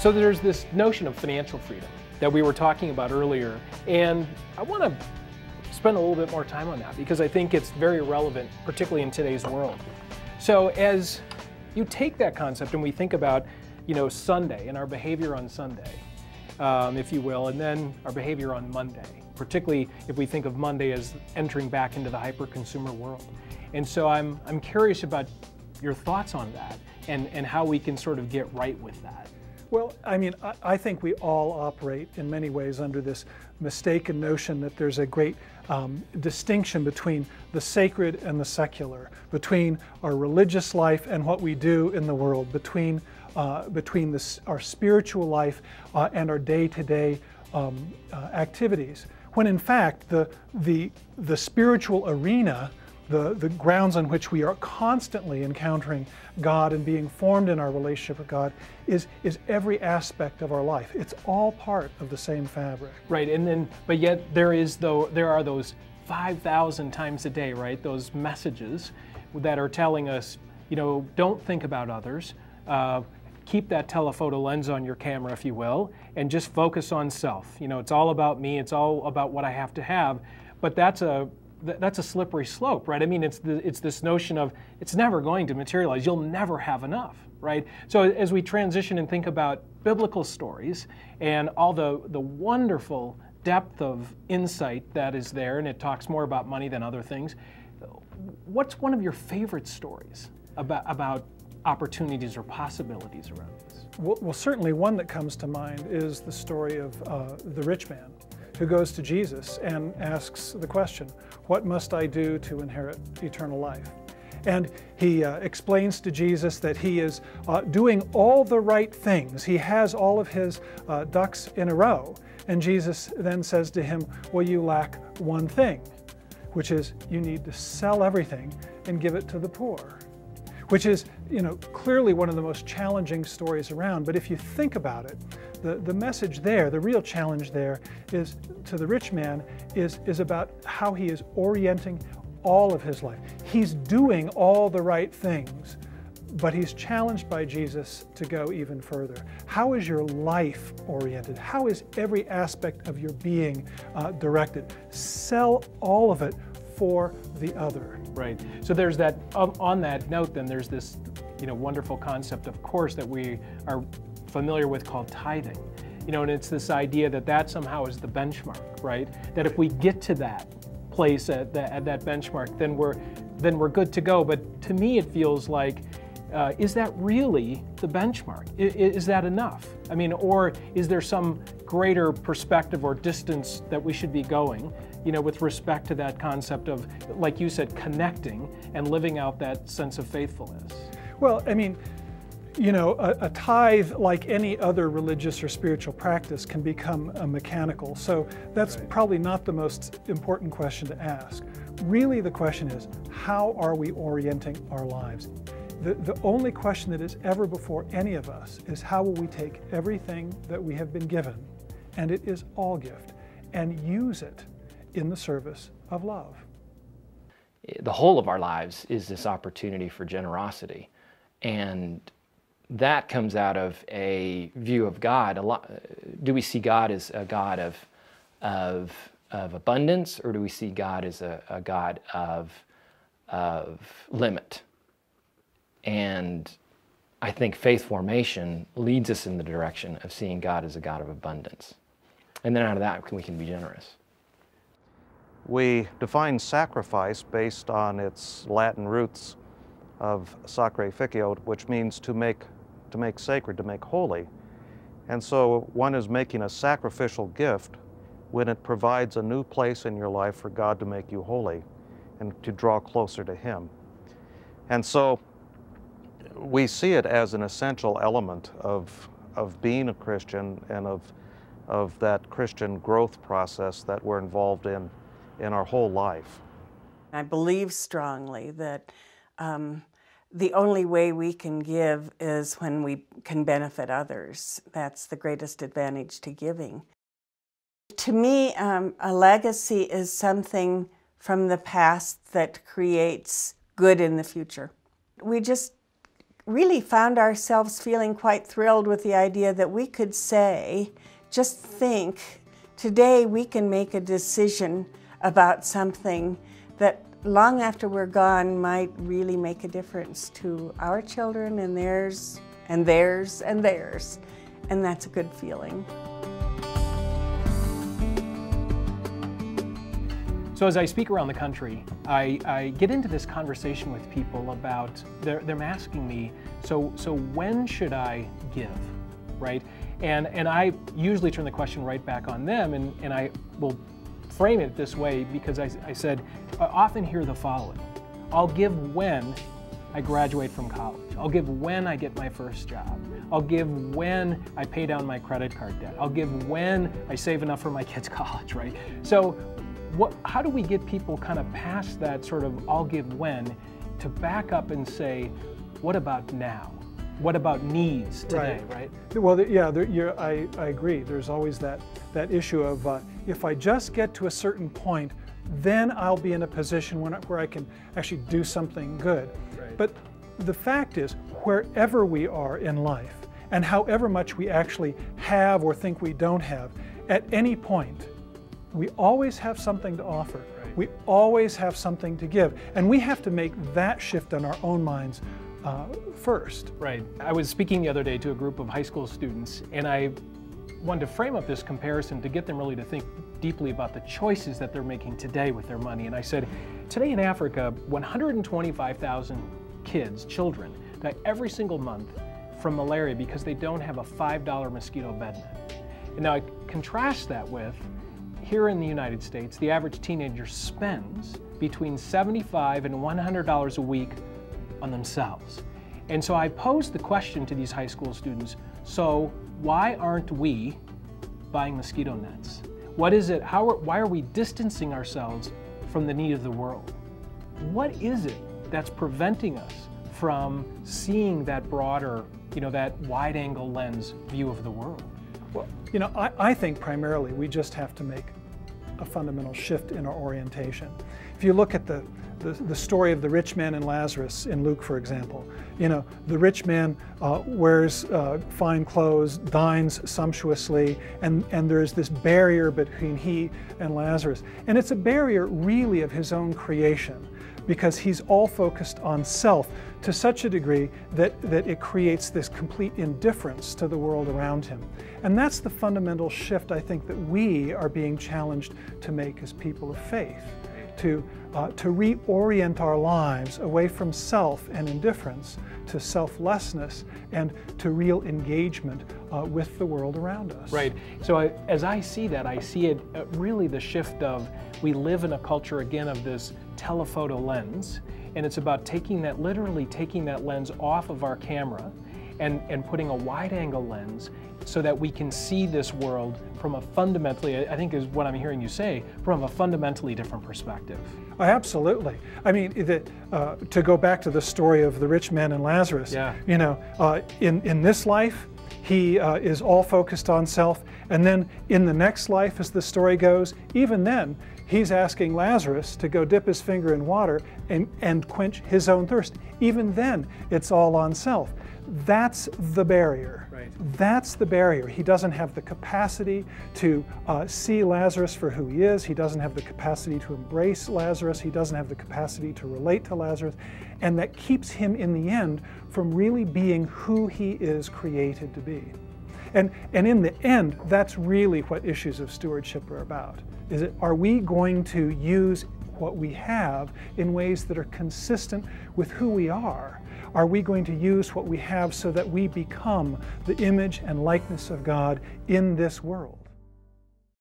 So there's this notion of financial freedom that we were talking about earlier, and I want to spend a little bit more time on that because I think it's very relevant, particularly in today's world. So as you take that concept and we think about, Sunday and our behavior on Sunday, if you will, and then our behavior on Monday, particularly if we think of Monday as entering back into the hyper-consumer world. And so I'm curious about your thoughts on that and how we can sort of get right with that. Well, I think we all operate in many ways under this mistaken notion that there's a great distinction between the sacred and the secular, between our religious life and what we do in the world, between our spiritual life and our day-to-day activities. When in fact the spiritual arena, the grounds on which we are constantly encountering God and being formed in our relationship with God is every aspect of our life. It's all part of the same fabric. Right, but yet there are those 5,000 times a day, right? Those messages that are telling us, don't think about others. Keep that telephoto lens on your camera, if you will, and just focus on self. It's all about me. It's all about what I have to have. But that's a slippery slope, right? It's this notion of it's never going to materialize. You'll never have enough, right? So as we transition and think about biblical stories and all the wonderful depth of insight that is there, and it talks more about money than other things, what's one of your favorite stories about opportunities or possibilities around this? Well, certainly one that comes to mind is the story of the rich man who goes to Jesus and asks the question, what must I do to inherit eternal life? And he explains to Jesus that he is doing all the right things. He has all of his ducks in a row. And Jesus then says to him, well, you lack one thing, which is you need to sell everything and give it to the poor. Which is, clearly one of the most challenging stories around. But if you think about it, the message there, the real challenge there is to the rich man is about how he is orienting all of his life. He's doing all the right things, but he's challenged by Jesus to go even further. How is your life oriented? How is every aspect of your being directed? Sell all of it for the other. Right. So there's that, on that note then, there's this wonderful concept, of course, that we are familiar with called tithing. And it's this idea that somehow is the benchmark, right? That if we get to that place at that benchmark, then we're good to go. But to me it feels like, is that really the benchmark? Is that enough? Or is there some greater perspective or distance that we should be going, with respect to that concept of, like you said, connecting and living out that sense of faithfulness? Well, a tithe, like any other religious or spiritual practice, can become mechanical. So that's probably not the most important question to ask. Really, the question is, how are we orienting our lives? The only question that is ever before any of us is how will we take everything that we have been given, and it is all gift, and use it in the service of love. The whole of our lives is this opportunity for generosity, and that comes out of a view of God. Do we see God as a God of abundance, or do we see God as a God of limit? And I think faith formation leads us in the direction of seeing God as a God of abundance. And then out of that, we can be generous. We define sacrifice based on its Latin roots of sacrificio, which means to make sacred, to make holy. And so one is making a sacrificial gift when it provides a new place in your life for God to make you holy and to draw closer to Him. And so we see it as an essential element of being a Christian and of that Christian growth process that we're involved in our whole life. I believe strongly that the only way we can give is when we can benefit others. That's the greatest advantage to giving. To me, a legacy is something from the past that creates good in the future. We just really found ourselves feeling quite thrilled with the idea that we could say, just think, today we can make a decision about something that long after we're gone might really make a difference to our children and theirs and theirs and theirs. And that's a good feeling. So as I speak around the country, I get into this conversation with people about, they're asking me, so when should I give, right? And I usually turn the question right back on them, and I will frame it this way because I said, I often hear the following: I'll give when I graduate from college. I'll give when I get my first job. I'll give when I pay down my credit card debt. I'll give when I save enough for my kids' college, right? So how do we get people kind of past that sort of I'll give when to back up and say, what about now? What about needs today, right? Well, yeah, I agree. There's always that issue of if I just get to a certain point, then I'll be in a position where I can actually do something good. Right. But the fact is, wherever we are in life, and however much we actually have or think we don't have, at any point, we always have something to offer. Right. We always have something to give. And we have to make that shift in our own minds first. Right. I was speaking the other day to a group of high school students, and I wanted to frame up this comparison to get them really to think deeply about the choices that they're making today with their money. And I said, today in Africa, 125,000 children, die every single month from malaria because they don't have a $5 mosquito bed net. And now I contrast that with, here in the United States, the average teenager spends between $75 and $100 a week on themselves. And so I posed the question to these high school students, so why aren't we buying mosquito nets? What is it, why are we distancing ourselves from the need of the world? What is it that's preventing us from seeing that broader, that wide-angle lens view of the world? Well, I think primarily we just have to make a fundamental shift in our orientation. If you look at the story of the rich man and Lazarus in Luke, for example, the rich man wears fine clothes, dines sumptuously, and there's this barrier between he and Lazarus. And it's a barrier really of his own creation, because he's all focused on self to such a degree that it creates this complete indifference to the world around him. And that's the fundamental shift I think that we are being challenged to make as people of faith, to reorient our lives away from self and indifference to selflessness and to real engagement with the world around us. Right. So as I see that, I see it really the shift of, we live in a culture again of this telephoto lens, and it's about literally taking that lens off of our camera and putting a wide-angle lens so that we can see this world from a fundamentally, I think is what I'm hearing you say, from a fundamentally different perspective. Absolutely. I mean, to go back to the story of the rich man and Lazarus, yeah. In this life, he is all focused on self, and then in the next life, as the story goes, even then, he's asking Lazarus to go dip his finger in water and quench his own thirst. Even then, it's all on self. That's the barrier. Right. That's the barrier. He doesn't have the capacity to see Lazarus for who he is. He doesn't have the capacity to embrace Lazarus. He doesn't have the capacity to relate to Lazarus. And that keeps him, in the end, from really being who he is created to be. And in the end, that's really what issues of stewardship are about. Are we going to use what we have in ways that are consistent with who we are? Are we going to use what we have so that we become the image and likeness of God in this world?